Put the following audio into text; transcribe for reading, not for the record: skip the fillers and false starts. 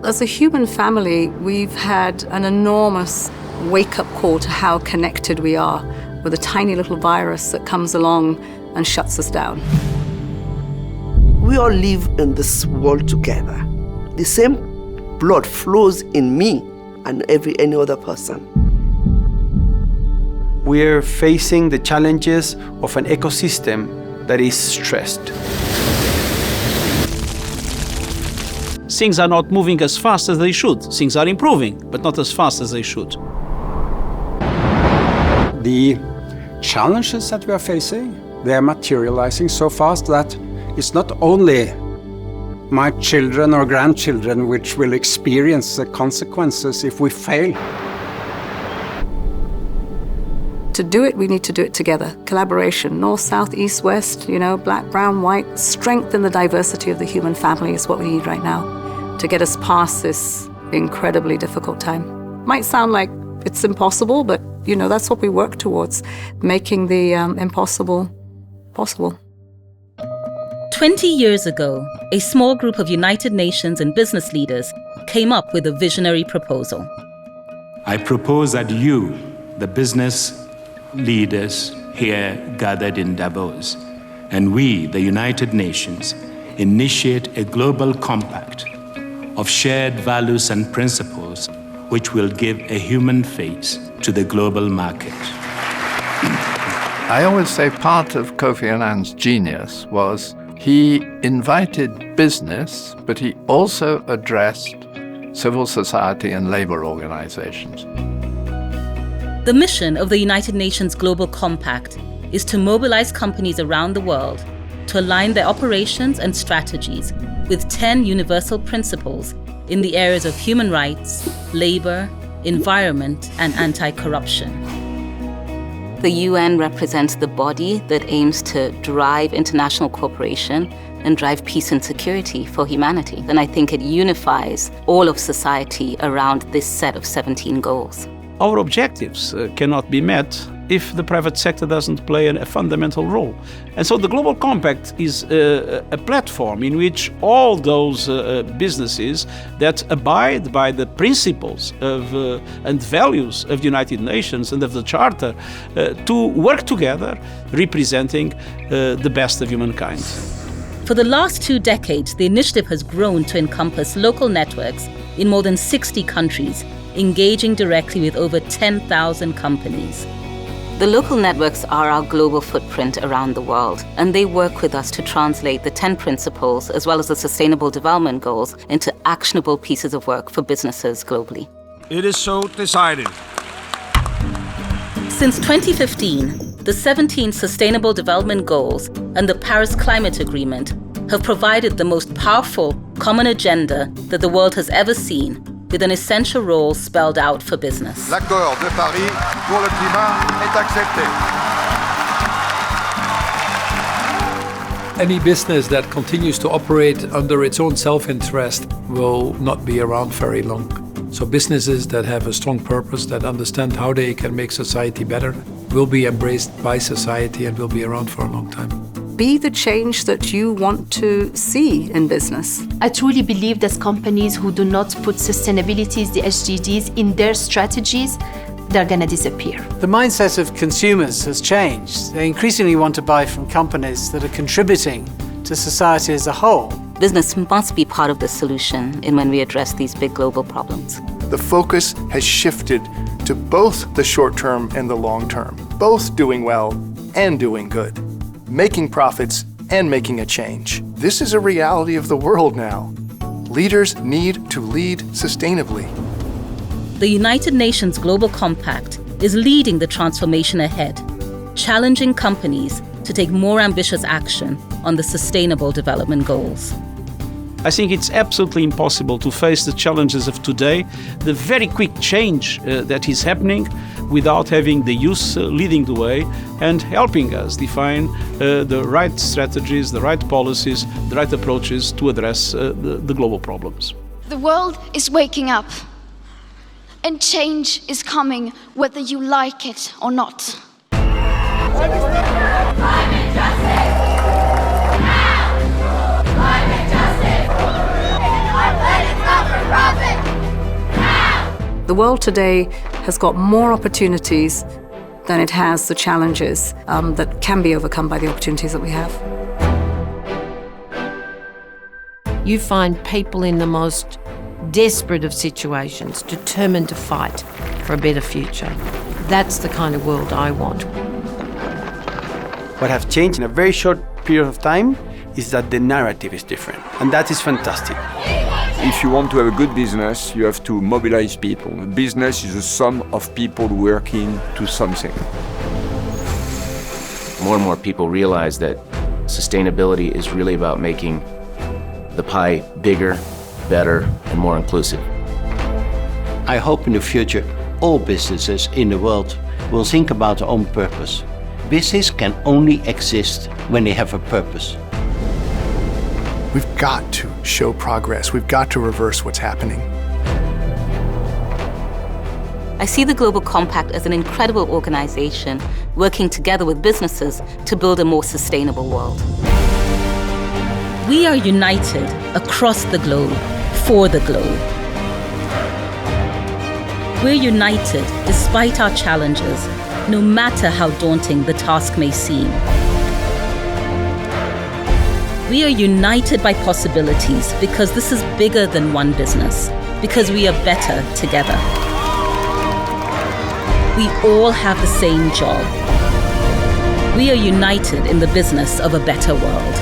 As a human family, we've had an enormous wake-up call to how connected we are with a tiny little virus that comes along and shuts us down. We all live in this world together. The same blood flows in me and any other person. We're facing the challenges of an ecosystem that is stressed. Things are not moving as fast as they should. Things are improving, but not as fast as they should. The challenges that we are facing, they are materializing so fast that it's not only my children or grandchildren which will experience the consequences if we fail. To do it, we need to do it together. Collaboration, north, south, east, west, black, brown, white. Strength in the diversity of the human family is what we need right now to get us past this incredibly difficult time. Might sound like it's impossible, but that's what we work towards, making the impossible possible. 20 years ago, a small group of United Nations and business leaders came up with a visionary proposal. I propose that you, the business leaders here gathered in Davos, and we, the United Nations, initiate a global compact of shared values and principles which will give a human face to the global market. I always say part of Kofi Annan's genius was he invited business, but he also addressed civil society and labor organizations. The mission of the United Nations Global Compact is to mobilize companies around the world to align their operations and strategies with 10 universal principles in the areas of human rights, labor, environment, and anti-corruption. The UN represents the body that aims to drive international cooperation and drive peace and security for humanity. And I think it unifies all of society around this set of 17 goals. Our objectives cannot be met if the private sector doesn't play a fundamental role. And so the Global Compact is a platform in which all those businesses that abide by the principles of, and values of the United Nations and of the Charter to work together, representing the best of humankind. For the last 2 decades, the initiative has grown to encompass local networks in more than 60 countries, engaging directly with over 10,000 companies. The local networks are our global footprint around the world, and they work with us to translate the 10 principles as well as the Sustainable Development Goals into actionable pieces of work for businesses globally. It is so decided. Since 2015, the 17 Sustainable Development Goals and the Paris Climate Agreement have provided the most powerful common agenda that the world has ever seen, with an essential role spelled out for business. L'accord de Paris pour le climat est accepté. Any business that continues to operate under its own self-interest will not be around very long. So businesses that have a strong purpose, that understand how they can make society better, will be embraced by society and will be around for a long time. Be the change that you want to see in business. I truly believe that companies who do not put sustainability, the SDGs, in their strategies, they're going to disappear. The mindset of consumers has changed. They increasingly want to buy from companies that are contributing to society as a whole. Business must be part of the solution in when we address these big global problems. The focus has shifted to both the short term and the long term, both doing well and doing good, making profits and making a change. This is a reality of the world now. Leaders need to lead sustainably. The United Nations Global Compact is leading the transformation ahead, challenging companies to take more ambitious action on the Sustainable Development Goals. I think it's absolutely impossible to face the challenges of today, the very quick change that is happening, without having the youth leading the way and helping us define the right strategies, the right policies, the right approaches to address the global problems. The world is waking up, and change is coming whether you like it or not. Climate justice! Now! Climate justice! Our planet's not for profit! The world today has got more opportunities than it has the challenges that can be overcome by the opportunities that we have. You find people in the most desperate of situations, determined to fight for a better future. That's the kind of world I want. What has changed in a very short period of time is that the narrative is different, and that is fantastic. If you want to have a good business, you have to mobilize people. A business is a sum of people working to something. More and more people realize that sustainability is really about making the pie bigger, better, and more inclusive. I hope in the future all businesses in the world will think about their own purpose. Business can only exist when they have a purpose. We've got to show progress. We've got to reverse what's happening. I see the Global Compact as an incredible organization working together with businesses to build a more sustainable world. We are united across the globe, for the globe. We're united despite our challenges, no matter how daunting the task may seem. We are united by possibilities because this is bigger than one business, because we are better together. We all have the same job. We are united in the business of a better world.